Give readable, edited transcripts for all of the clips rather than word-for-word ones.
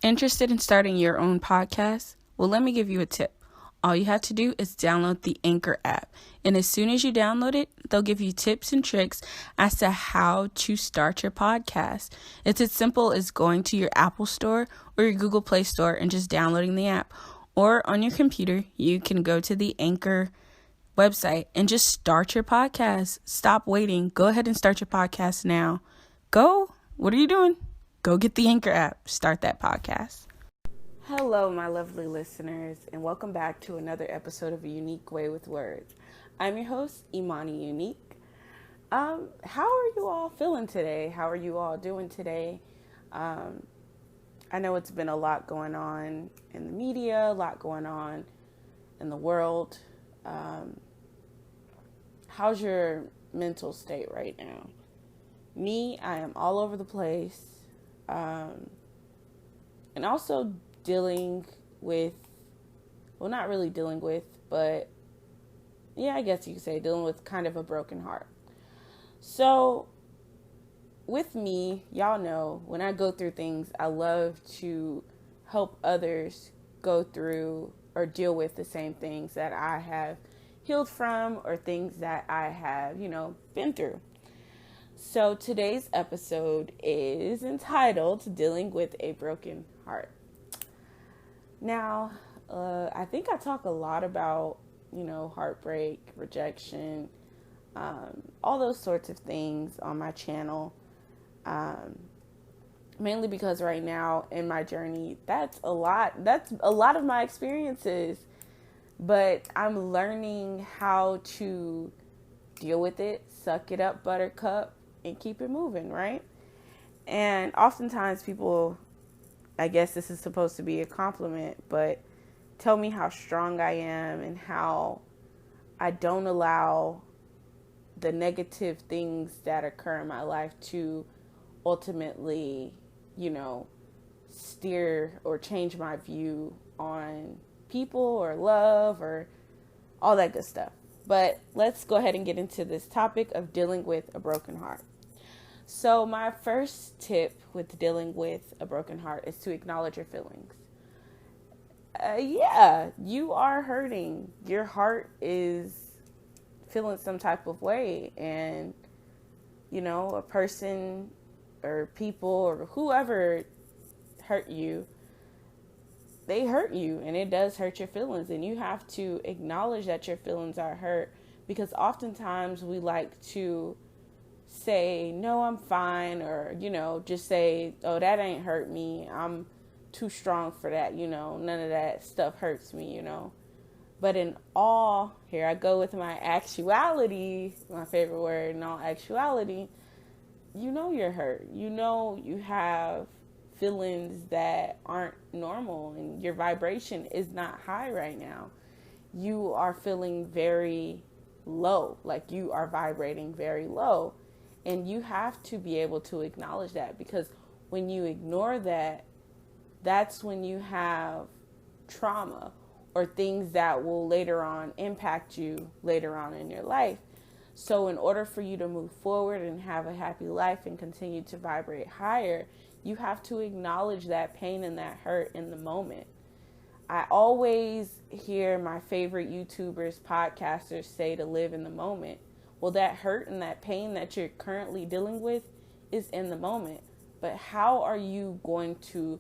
Interested in starting your own podcast? Well, let me give you a tip. All you have to do is download the Anchor app. And as soon as you download it, they'll give you tips and tricks as to how to start your podcast. It's as simple as going to your Apple Store or your Google Play Store and just downloading the app. Or on your computer, you can go to the Anchor website and just start your podcast. Stop waiting. Go ahead and start your podcast now. Go. What are you doing? Go get the Anchor app. Start that podcast. Hello, my lovely listeners, and welcome back to another episode of A Unique Way with Words. I'm your host, Imani Unique. How are you all feeling today? How are you all doing today? I know it's been a lot going on in the media, a lot going on in the world. How's your mental state right now? Me, I am all over the place. And also dealing with, well, not really dealing with, but yeah, I guess you could say dealing with kind of a broken heart. So with me, y'all know when I go through things, I love to help others go through or deal with the same things that I have healed from or things that I have, been through. So today's episode is entitled Dealing with a Broken Heart. Now, I think I talk a lot about, heartbreak, rejection, all those sorts of things on my channel. Mainly because right now in my journey, that's a lot of my experiences, but I'm learning how to deal with it, suck it up, buttercup, and keep it moving, right? And oftentimes people, I guess this is supposed to be a compliment, but tell me how strong I am and how I don't allow the negative things that occur in my life to ultimately, steer or change my view on people or love or all that good stuff. But let's go ahead and get into this topic of dealing with a broken heart. So my first tip with dealing with a broken heart is to acknowledge your feelings. You are hurting. Your heart is feeling some type of way. And, a person or people or whoever hurt you, they hurt you, and it does hurt your feelings. And you have to acknowledge that your feelings are hurt, because oftentimes we like to say, no, I'm fine, or, just say, oh, that ain't hurt me. I'm too strong for that. None of that stuff hurts me, But in all, here I go with my actuality, my favorite word, in all actuality, you're hurt. You have feelings that aren't normal, and your vibration is not high right now. You are feeling very low, like you are vibrating very low. And you have to be able to acknowledge that, because when you ignore that, that's when you have trauma or things that will later on impact you later on in your life. So in order for you to move forward and have a happy life and continue to vibrate higher, you have to acknowledge that pain and that hurt in the moment. I always hear my favorite YouTubers, podcasters say to live in the moment. Well, that hurt and that pain that you're currently dealing with is in the moment. But how are you going to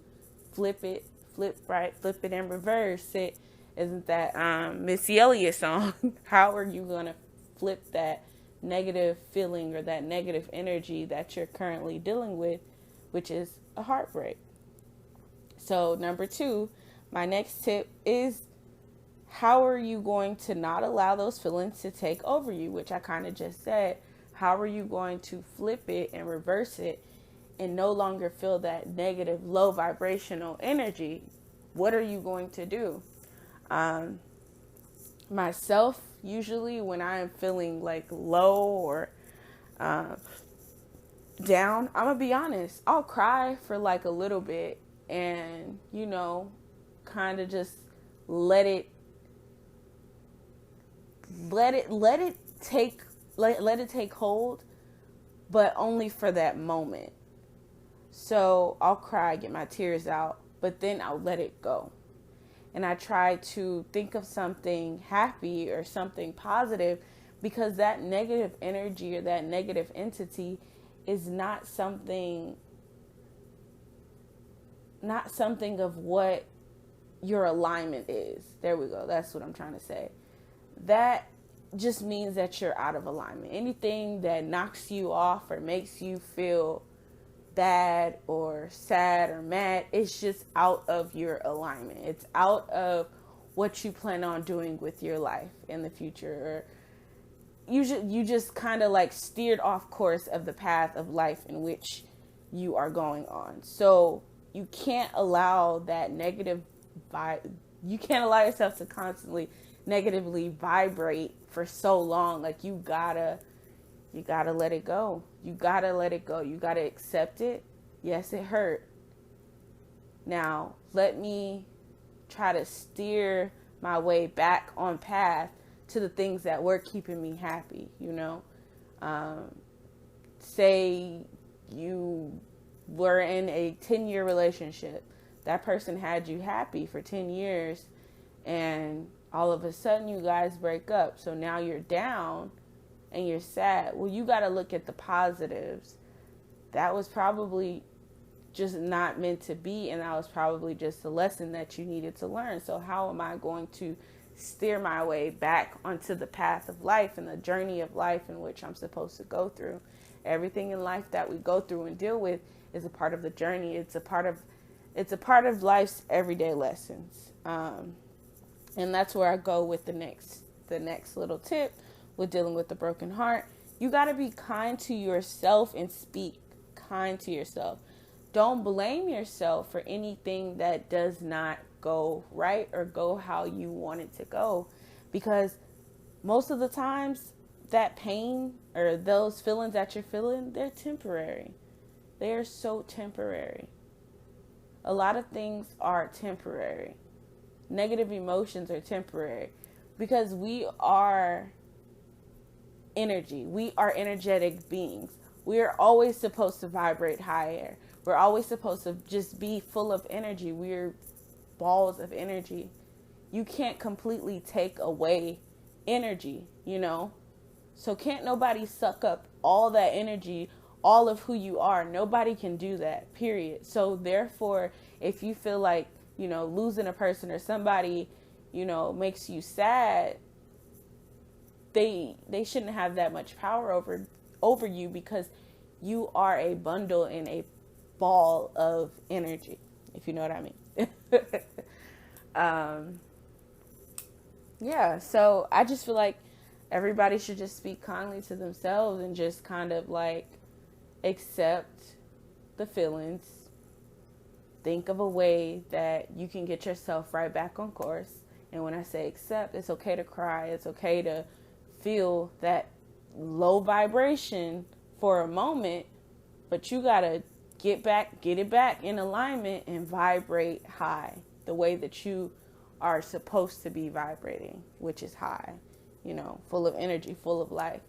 flip it and reverse it? Isn't that Missy Elliott song? How are you going to flip that negative feeling or that negative energy that you're currently dealing with, which is a heartbreak? So number 2, my next tip is, how are you going to not allow those feelings to take over you, which I kind of just said. How are you going to flip it and reverse it and no longer feel that negative, low vibrational energy? What are you going to do? Myself, usually when I am feeling like low or down, I'm going to be honest, I'll cry for like a little bit and, kind of just let it take hold, but only for that moment. So I'll cry, get my tears out, but then I'll let it go. And I try to think of something happy or something positive, because that negative energy or that negative entity is not something of what your alignment is. There we go. That's what I'm trying to say. That just means that you're out of alignment. Anything that knocks you off or makes you feel bad or sad or mad, it's just out of your alignment. It's out of what you plan on doing with your life in the future. Or you just kind of like steered off course of the path of life in which you are going on. So you can't allow that negative you can't allow yourself to constantly negatively vibrate for so long. Like you gotta let it go. You gotta let it go. You gotta accept it. Yes, it hurt. Now let me try to steer my way back on path to the things that were keeping me happy. Say you were in a 10-year relationship. That person had you happy for 10 years, and all of a sudden you guys break up. So now you're down and you're sad. Well, you got to look at the positives. That was probably just not meant to be, and that was probably just a lesson that you needed to learn. So how am I going to steer my way back onto the path of life and the journey of life in which I'm supposed to go through? Everything in life that we go through and deal with is a part of the journey. It's a part of life's everyday lessons. And that's where I go with the next little tip with dealing with the broken heart. You got to be kind to yourself and speak kind to yourself. Don't blame yourself for anything that does not go right or go how you want it to go, because most of the times that pain or those feelings that you're feeling, they're temporary. They are so temporary. A lot of things are temporary. Negative emotions are temporary, because we are energy. We are energetic beings. We are always supposed to vibrate higher. We're always supposed to just be full of energy. We're balls of energy. You can't completely take away energy, So can't nobody suck up all that energy, all of who you are. Nobody can do that, period. So therefore, if you feel like, losing a person or somebody, makes you sad, they shouldn't have that much power over you, because you are a bundle and a ball of energy, if you know what I mean. Yeah, so I just feel like everybody should just speak kindly to themselves and just kind of like accept the feelings. Think of a way that you can get yourself right back on course. And when I say accept, it's okay to cry. It's okay to feel that low vibration for a moment, but you got to get it back in alignment and vibrate high the way that you are supposed to be vibrating, which is high, full of energy, full of life.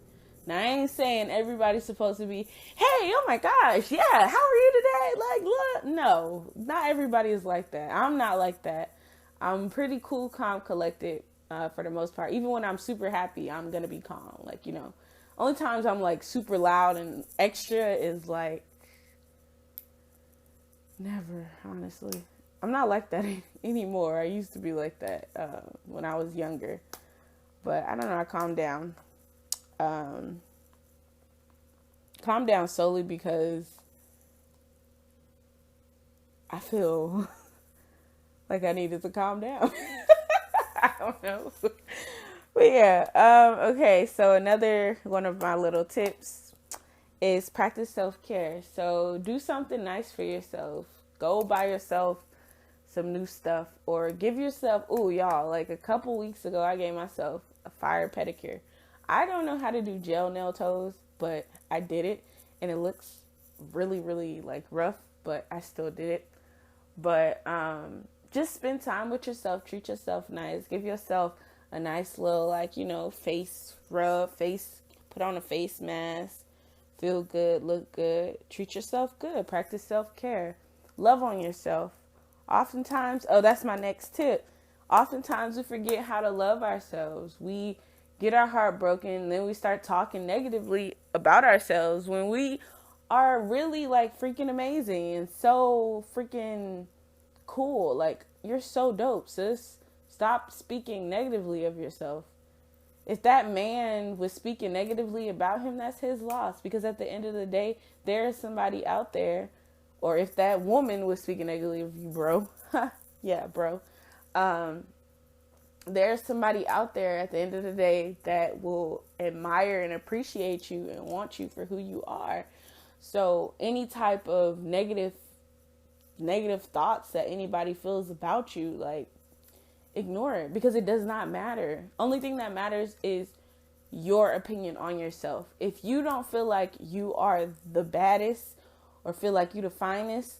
Now, I ain't saying everybody's supposed to be, hey, oh my gosh, yeah, how are you today? Like, look, no, not everybody is like that. I'm not like that. I'm pretty cool, calm, collected for the most part. Even when I'm super happy, I'm going to be calm. Like, only times I'm like super loud and extra is like, never, honestly. I'm not like that anymore. I used to be like that when I was younger. But I don't know, I calmed down. Calm down solely because I feel like I needed to calm down. I don't know. But yeah, okay, so another one of my little tips is practice self-care. So do something nice for yourself. Go buy yourself some new stuff, or give yourself, y'all, like a couple weeks ago, I gave myself a fire pedicure. I don't know how to do gel nail toes, but I did it, and it looks really, really like rough, but I still did it. But just spend time with yourself, treat yourself nice, give yourself a nice little face rub, put on a face mask, feel good, look good, treat yourself good, practice self-care, love on yourself. Oftentimes, oh, that's my next tip. Oftentimes we forget how to love ourselves. We get our heart broken, and then we start talking negatively about ourselves when we are really like freaking amazing and so freaking cool. Like, you're so dope, sis. Stop speaking negatively of yourself. If that man was speaking negatively about him, that's his loss. Because at the end of the day, there is somebody out there, or if that woman was speaking negatively of you, bro. Yeah, bro. There's somebody out there at the end of the day that will admire and appreciate you and want you for who you are. So any type of negative thoughts that anybody feels about you, like, ignore it, because it does not matter. Only thing that matters is your opinion on yourself. If you don't feel like you are the baddest or feel like you the finest,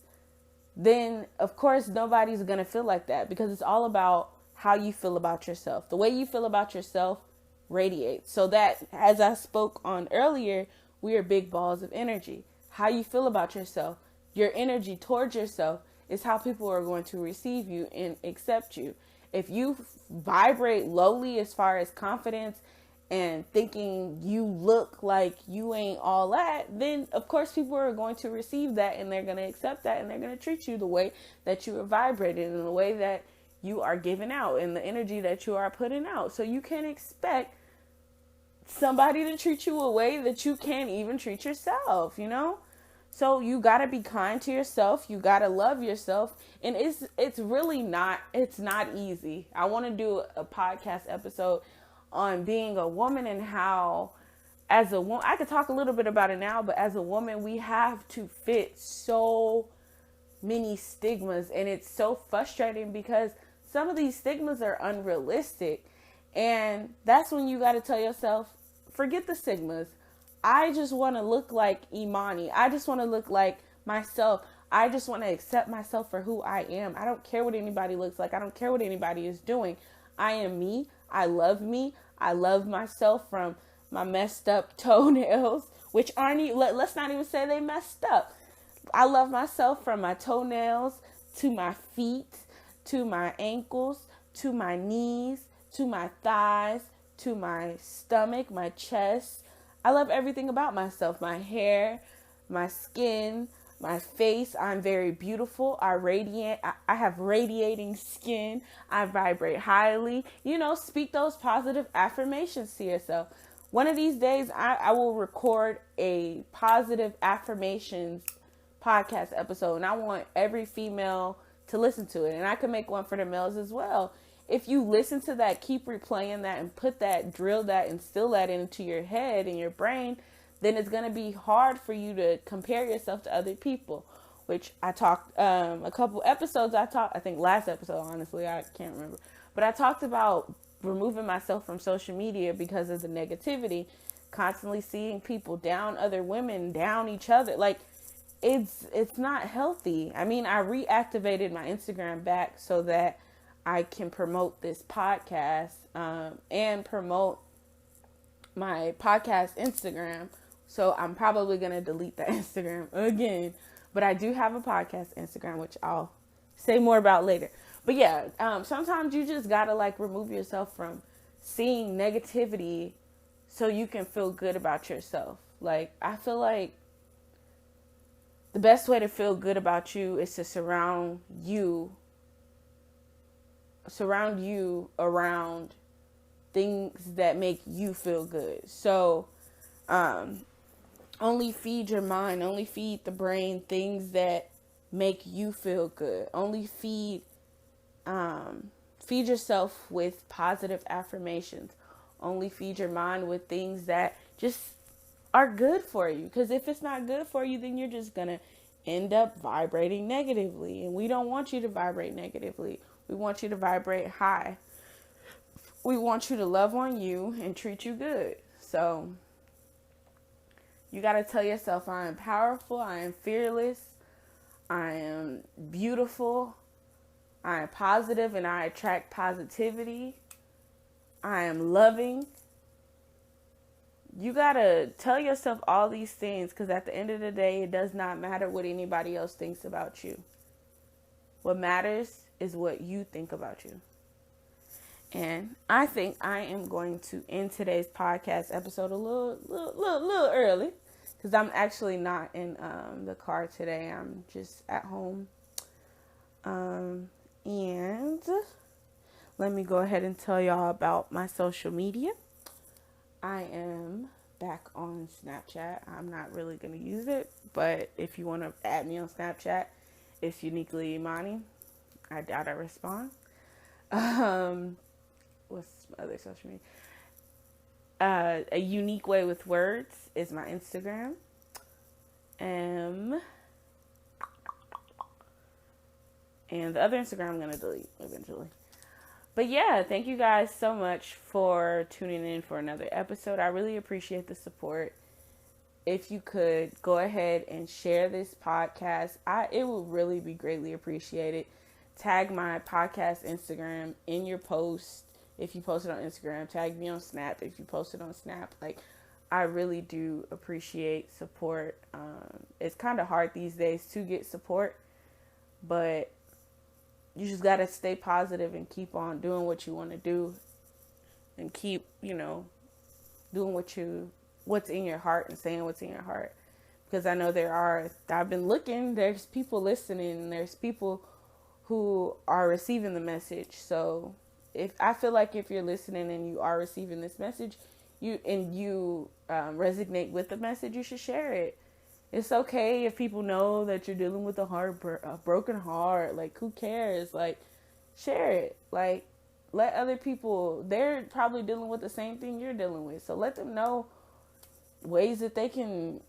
then of course nobody's gonna feel like that, because it's all about how you feel about yourself. The way you feel about yourself radiates. So that, as I spoke on earlier, we are big balls of energy. How you feel about yourself, your energy towards yourself, is how people are going to receive you and accept you. If you vibrate lowly as far as confidence and thinking you look like you ain't all that, then of course people are going to receive that, and they're going to accept that, and they're going to treat you the way that you are vibrating, and the way that you are giving out, and the energy that you are putting out. So you can't expect somebody to treat you a way that you can't even treat yourself, you know? So you got to be kind to yourself. You got to love yourself. And it's really not, it's not easy. I want to do a podcast episode on being a woman, and how, as a woman, I could talk a little bit about it now, but as a woman, we have to fit so many stigmas, and it's so frustrating because some of these stigmas are unrealistic. And that's when you got to tell yourself, forget the stigmas. I just want to look like Imani. I just want to look like myself. I just want to accept myself for who I am. I don't care what anybody looks like. I don't care what anybody is doing. I am me. I love me. I love myself, from my messed up toenails, which aren't, let's not even say they messed up. I love myself from my toenails to my feet, to my ankles, to my knees, to my thighs, to my stomach, my chest. I love everything about myself. My hair, my skin, my face. I'm very beautiful. I have radiating skin. I vibrate highly. You know, speak those positive affirmations to yourself. One of these days, I will record a positive affirmations podcast episode, and I want every female to listen to it. And I can make one for the males as well. If you listen to that, keep replaying that, and put that, drill that, instill that into your head and your brain, then it's going to be hard for you to compare yourself to other people, which I talked a couple episodes. I think last episode, honestly, I can't remember. But I talked about removing myself from social media because of the negativity, constantly seeing people down other women, down each other. Like, it's not healthy. I mean, I reactivated my Instagram back so that I can promote this podcast and promote my podcast Instagram. So I'm probably going to delete that Instagram again. But I do have a podcast Instagram, which I'll say more about later. But yeah, sometimes you just got to like remove yourself from seeing negativity so you can feel good about yourself. Like, I feel like the best way to feel good about you is to surround you around things that make you feel good. So, only feed your mind, only feed the brain things that make you feel good. Only feed yourself with positive affirmations. Only feed your mind with things that just are good for you. Because if it's not good for you, then you're just going to end up vibrating negatively. And we don't want you to vibrate negatively. We want you to vibrate high. We want you to love on you and treat you good. So you got to tell yourself, I am powerful. I am fearless. I am beautiful. I am positive and I attract positivity. I am loving. You got to tell yourself all these things, because at the end of the day, it does not matter what anybody else thinks about you. What matters is what you think about you. And I think I am going to end today's podcast episode a little early, because I'm actually not in the car today. I'm just at home. And let me go ahead and tell y'all about my social media. I am back on Snapchat. I'm not really going to use it, but if you want to add me on Snapchat, it's Uniquely Imani. I doubt I respond. What's my other social media? A Unique Way with Words is my Instagram. And the other Instagram I'm going to delete eventually. But yeah, thank you guys so much for tuning in for another episode. I really appreciate the support. If you could go ahead and share this podcast, it would really be greatly appreciated. Tag my podcast Instagram in your post. If you post it on Instagram, tag me on Snap. If you post it on Snap, I really do appreciate support. It's kind of hard these days to get support, but you just got to stay positive and keep on doing what you want to do, and keep, doing what's in your heart and saying what's in your heart. Because I know I've been looking, there's people listening, and there's people who are receiving the message. So I feel like if you're listening and you are receiving this message, you resonate with the message, you should share it. It's okay if people know that you're dealing with a broken heart. Who cares? Share it. Let other people, they're probably dealing with the same thing you're dealing with. So let them know ways that they can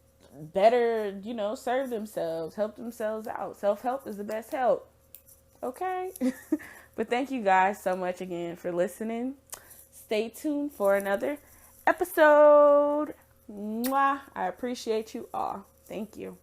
better, serve themselves, help themselves out. Self-help is the best help. Okay? But thank you guys so much again for listening. Stay tuned for another episode. Mwah. I appreciate you all. Thank you.